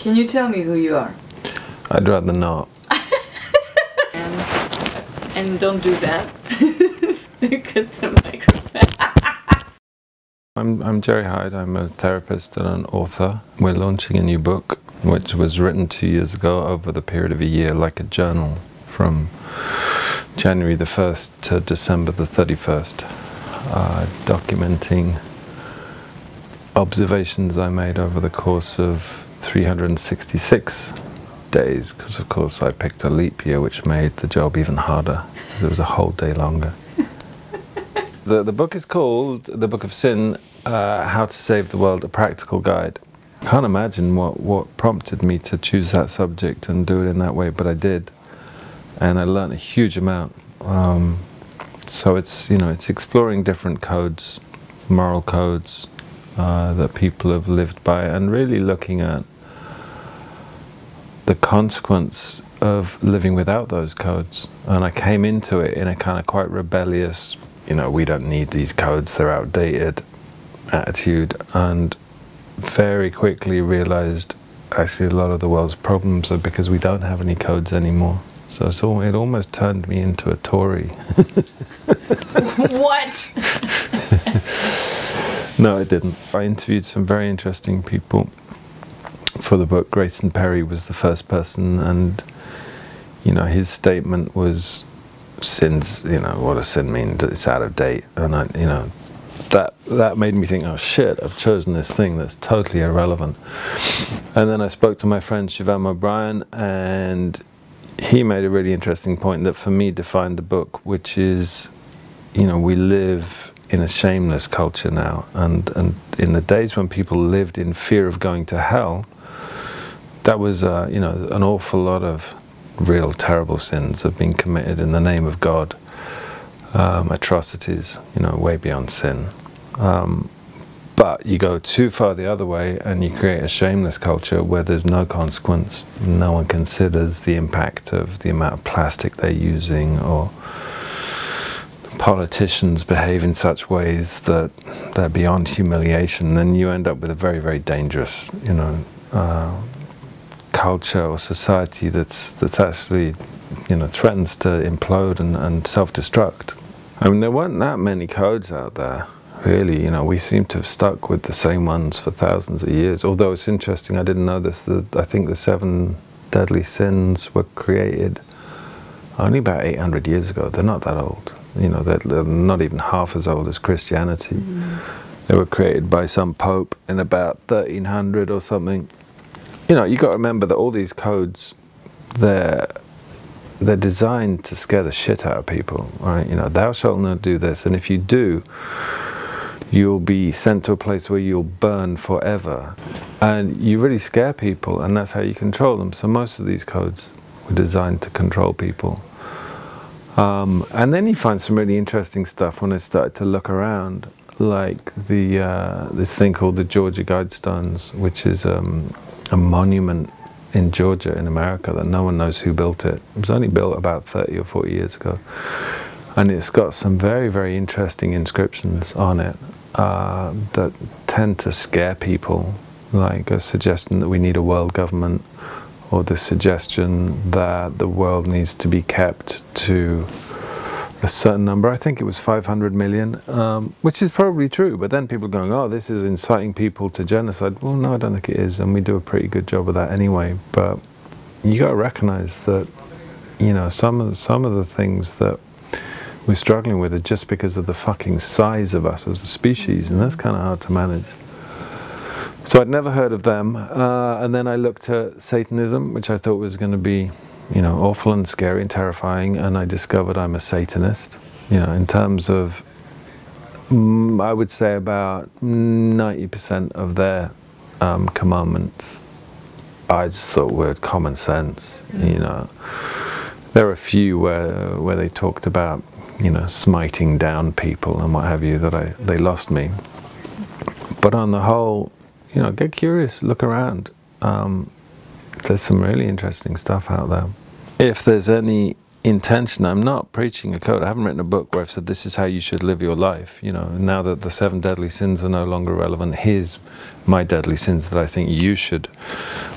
Can you tell me who you are? I'd rather not. and don't do that. Because the microphone. I'm Jerry Hyde. I'm a therapist and an author. We're launching a new book, which was written 2 years ago over the period of a year, like a journal, from January the 1st to December the 31st, documenting observations I made over the course of 366 days, because of course I picked a leap year, which made the job even harder, because it was a whole day longer. The book is called The Book of Sin, How to Save the World, a Practical Guide. I can't imagine what prompted me to choose that subject and do it in that way, but I did. And I learned a huge amount. So it's, you know, it's exploring different codes, moral codes that people have lived by, and really looking at the consequence of living without those codes. And I came into it in a kind of quite rebellious, you know, we don't need these codes, they're outdated attitude, and very quickly realized actually a lot of the world's problems are because we don't have any codes anymore. So it almost turned me into a Tory. What? No, it didn't. I interviewed some very interesting people for the book. Grayson Perry was the first person, and you know, his statement was, sin's, you know, what does sin mean? It's out of date. And I, you know, that made me think, oh shit, I've chosen this thing that's totally irrelevant. And then I spoke to my friend Siobhan O'Brien, and he made a really interesting point that for me defined the book, which is, you know, we live in a shameless culture now, and in the days when people lived in fear of going to hell, that was you know, an awful lot of real terrible sins have been committed in the name of God, atrocities, you know, way beyond sin. But you go too far the other way and you create a shameless culture where there's no consequence. No one considers the impact of the amount of plastic they're using, or politicians behave in such ways that they're beyond humiliation. Then you end up with a very, very dangerous, you know, culture or society that's actually, you know, threatens to implode and self-destruct. I mean, there weren't that many codes out there, really. You know, we seem to have stuck with the same ones for thousands of years. Although it's interesting, I didn't know this, that I think the 7 deadly sins were created only about 800 years ago. They're not that old. You know, they're not even half as old as Christianity. They were created by some pope in about 1300 or something. You know, you got to remember that all these codes, they're designed to scare the shit out of people, right? You know, thou shalt not do this, and if you do, you'll be sent to a place where you'll burn forever. And you really scare people, and that's how you control them. So most of these codes were designed to control people. And then you find some really interesting stuff when I started to look around, like this thing called the Georgia Guidestones, which is a monument in Georgia in America that no one knows who built it. It was only built about 30 or 40 years ago. And it's got some very, very interesting inscriptions on it that tend to scare people, like a suggestion that we need a world government, or the suggestion that the world needs to be kept to a certain number. I think it was 500 million, which is probably true, but then people are going, oh, this is inciting people to genocide. Well, no, I don't think it is, and we do a pretty good job of that anyway. But you got to recognize that, you know, some of the things that we're struggling with are just because of the fucking size of us as a species, and that's kind of hard to manage. So I'd never heard of them, and then I looked at Satanism, which I thought was going to be, you know, awful and scary and terrifying, and I discovered I'm a Satanist. You know, in terms of, I would say about 90% of their commandments, I just thought were common sense. You know, there are a few where they talked about, you know, smiting down people and what have you, that they lost me. But on the whole, you know, get curious, look around. There's some really interesting stuff out there. If there's any intention. I'm not preaching a code. I haven't written a book where I've said this is how you should live your life. You know, now that the 7 deadly sins are no longer relevant, here's my deadly sins that I think you should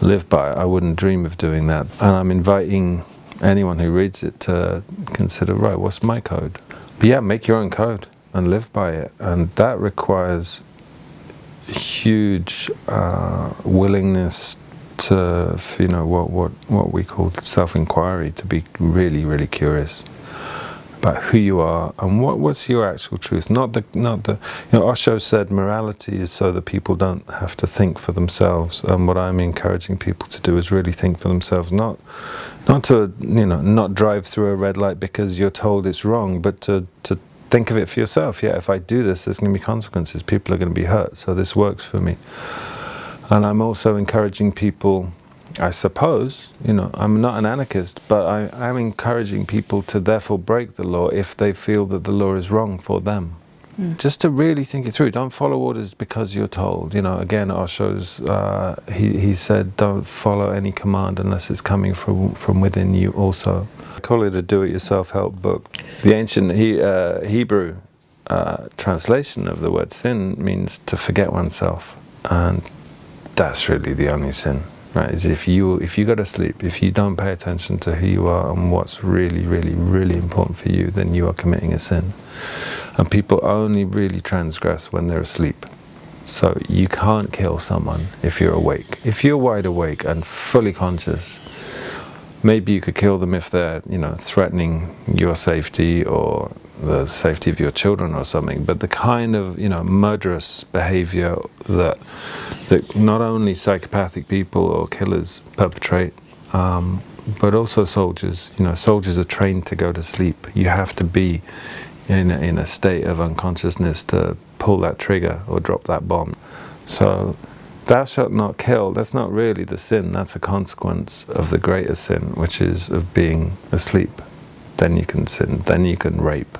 live by. I wouldn't dream of doing that. And I'm inviting anyone who reads it to consider, right, what's my code? But yeah, make your own code and live by it. And that requires huge willingness to, you know, what we call self-inquiry, to be really, really curious about who you are and what's your actual truth. Not the you know, Osho said morality is so that people don't have to think for themselves, and what I'm encouraging people to do is really think for themselves, not to, you know, not drive through a red light because you're told it's wrong, but to think of it for yourself. Yeah, if I do this, there's going to be consequences, people are going to be hurt, so this works for me. And I'm also encouraging people, I suppose, you know, I'm not an anarchist, but I'm encouraging people to therefore break the law if they feel that the law is wrong for them. Just to really think it through. Don't follow orders because you're told. You know, again, Osho's, he said, don't follow any command unless it's coming from within you also. I call it a do-it-yourself help book. The ancient Hebrew translation of the word sin means to forget oneself. And that's really the only sin, right? Is if you go to sleep, if you don't pay attention to who you are and what's really, really, really important for you, then you are committing a sin. And people only really transgress when they're asleep. So you can't kill someone if you're awake. If you're wide awake and fully conscious, maybe you could kill them if they're, you know, threatening your safety or the safety of your children or something. But the kind of, you know, murderous behavior that not only psychopathic people or killers perpetrate, but also soldiers. You know, soldiers are trained to go to sleep. You have to be in a state of unconsciousness to pull that trigger or drop that bomb. So thou shalt not kill, that's not really the sin, that's a consequence of the greater sin, which is of being asleep. Then you can sin, then you can rape,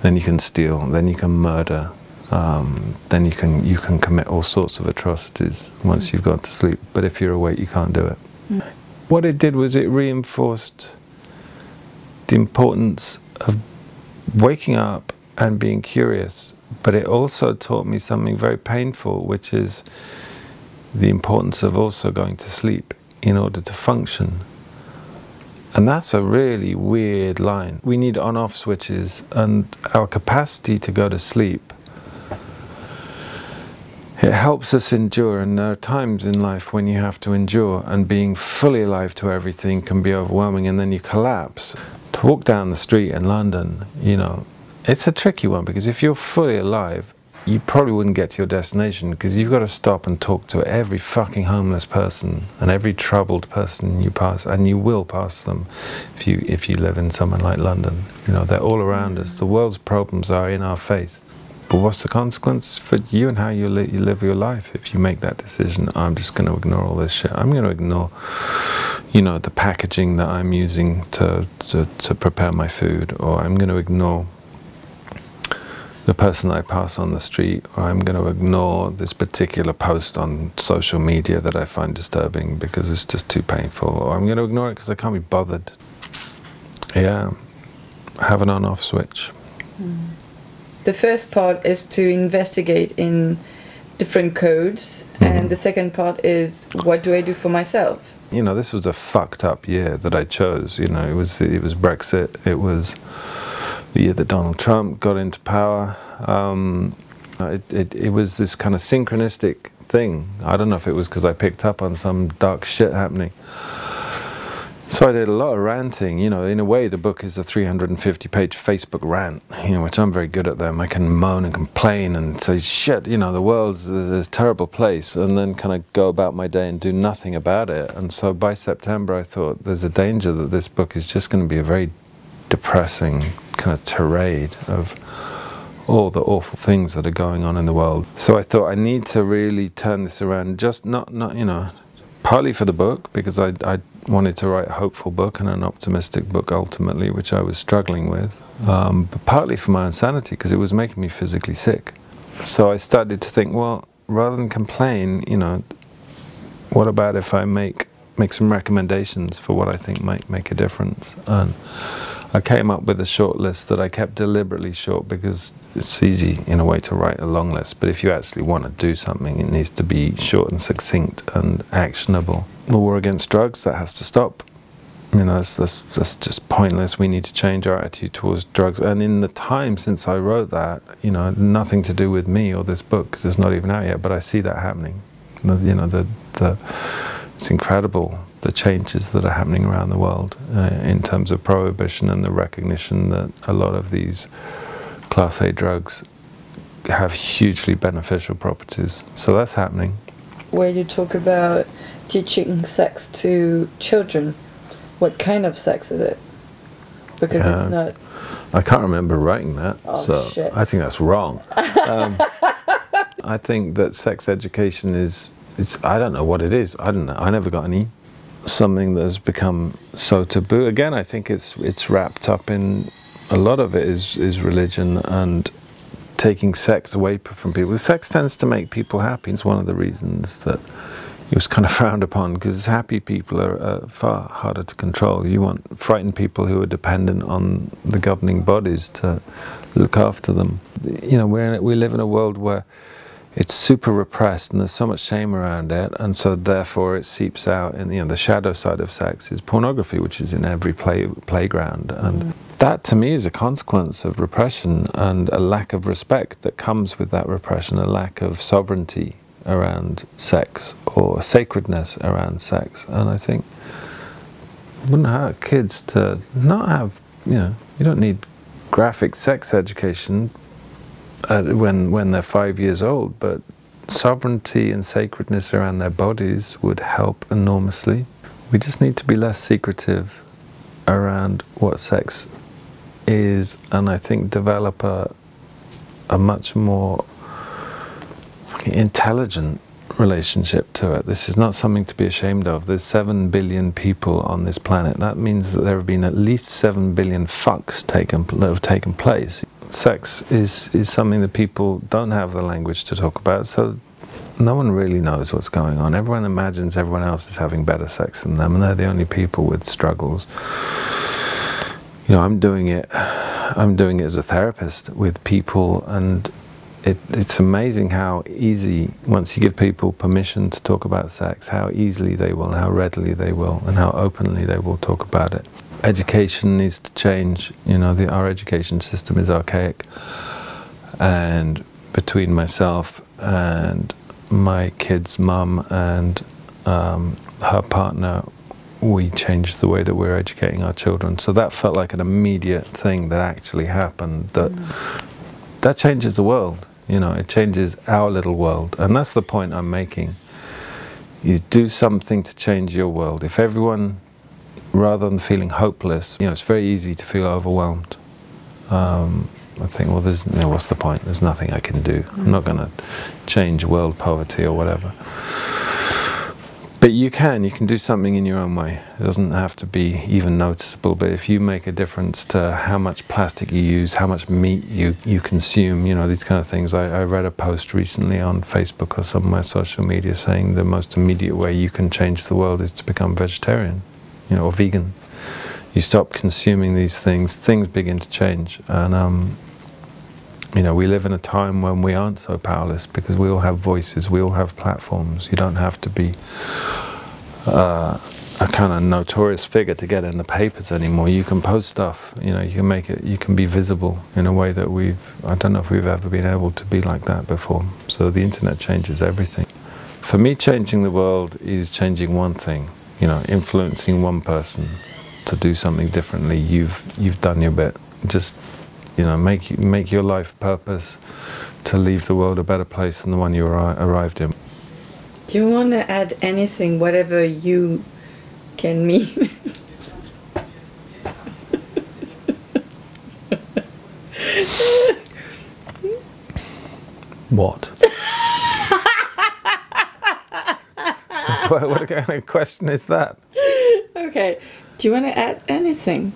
then you can steal, then you can murder, then you can commit all sorts of atrocities once you've gone to sleep. But if you're awake, you can't do it. What it did was it reinforced the importance of waking up and being curious, but it also taught me something very painful, which is the importance of also going to sleep in order to function. And that's a really weird line. We need on-off switches, and our capacity to go to sleep, it helps us endure. And there are times in life when you have to endure, and being fully alive to everything can be overwhelming, and then you collapse. To walk down the street in London, you know, it's a tricky one, because if you're fully alive, you probably wouldn't get to your destination, because you've got to stop and talk to every fucking homeless person and every troubled person you pass, and you will pass them if you live in somewhere like London. You know, they're all around us. The world's problems are in our face. But what's the consequence for you and how you live your life if you make that decision? I'm just going to ignore all this shit. I'm going to ignore, you know, the packaging that I'm using to prepare my food, or I'm going to ignore the person I pass on the street, or I'm going to ignore this particular post on social media that I find disturbing because it's just too painful, or I'm going to ignore it because I can't be bothered. Yeah, have an on-off switch. The first part is to investigate in different codes, and the second part is, what do I do for myself? You know, this was a fucked up year that I chose. You know, it was Brexit. It was the year that Donald Trump got into power. It was this kind of synchronistic thing. I don't know if it was because I picked up on some dark shit happening. So I did a lot of ranting. You know, in a way the book is a 350-page Facebook rant, you know, which I'm very good at them. I can moan and complain and say, shit, you know, the world's a terrible place, and then kind of go about my day and do nothing about it. And so by September I thought there's a danger that this book is just going to be a very depressing kind of tirade of all the awful things that are going on in the world. So I thought I need to really turn this around, just not you know, partly for the book, because I wanted to write a hopeful book and an optimistic book ultimately, which I was struggling with, but partly for my own sanity, because it was making me physically sick. So I started to think, well, rather than complain, you know, what about if I make some recommendations for what I think might make a difference? And I came up with a short list that I kept deliberately short because it's easy in a way to write a long list, but if you actually want to do something, it needs to be short and succinct and actionable. The war against drugs, that has to stop. You know, that's just pointless. We need to change our attitude towards drugs. And in the time since I wrote that, you know, nothing to do with me or this book, because it's not even out yet, but I see that happening. You know, it's incredible, the changes that are happening around the world in terms of prohibition and the recognition that a lot of these Class A drugs have hugely beneficial properties. So that's happening. Where you talk about teaching sex to children, what kind of sex is it? Because it's not... I can't remember writing that, so shit. I think that's wrong. I think that sex education is, I don't know what it is. I don't know. I never got any. Something that has become so taboo. Again, I think it's wrapped up in, a lot of it is religion and taking sex away from people. Sex tends to make people happy. It's one of the reasons that it was kind of frowned upon, because happy people are far harder to control. You want frightened people who are dependent on the governing bodies to look after them. You know, we live in a world where it's super repressed and there's so much shame around it, and so therefore it seeps out. And you know, the shadow side of sex is pornography, which is in every playground, and that to me is a consequence of repression and a lack of respect that comes with that repression, a lack of sovereignty around sex or sacredness around sex. And I think it wouldn't hurt kids to not have, you know, you don't need graphic sex education when they're 5 years old, but sovereignty and sacredness around their bodies would help enormously. We just need to be less secretive around what sex is, and I think develop a much more intelligent relationship to it. This is not something to be ashamed of. There's 7 billion people on this planet. That means that there have been at least 7 billion fucks that have taken place. Sex is something that people don't have the language to talk about, so no one really knows what's going on. Everyone imagines everyone else is having better sex than them, and they're the only people with struggles. You know, I'm doing it as a therapist with people, and it's amazing how easy, once you give people permission to talk about sex, how easily they will, and how readily they will, and how openly they will talk about it. Education needs to change. You know, our education system is archaic, and between myself and my kid's mum and her partner, we changed the way that we're educating our children. So that felt like an immediate thing that actually happened, that changes the world. You know, it changes our little world, and that's the point I'm making. You do something to change your world. If everyone, rather than feeling hopeless, you know, it's very easy to feel overwhelmed. I think, well, there's, you know, what's the point? There's nothing I can do. I'm not going to change world poverty or whatever. But you can do something in your own way. It doesn't have to be even noticeable, but if you make a difference to how much plastic you use, how much meat you consume, you know, these kind of things. I read a post recently on Facebook or somewhere, social media, saying the most immediate way you can change the world is to become vegetarian, you know, or vegan. You stop consuming these things begin to change. And you know, we live in a time when we aren't so powerless because we all have voices, we all have platforms. You don't have to be a kind of notorious figure to get in the papers anymore. You can post stuff, you know, you can make it, you can be visible in a way that I don't know if we've ever been able to be like that before. So the internet changes everything. For me, changing the world is changing one thing, you know, influencing one person to do something differently. You've done your bit. Just, you know, make your life purpose to leave the world a better place than the one you arrived in. Do you want to add anything, whatever you can mean? What? What kind of question is that? Okay. Do you want to add anything?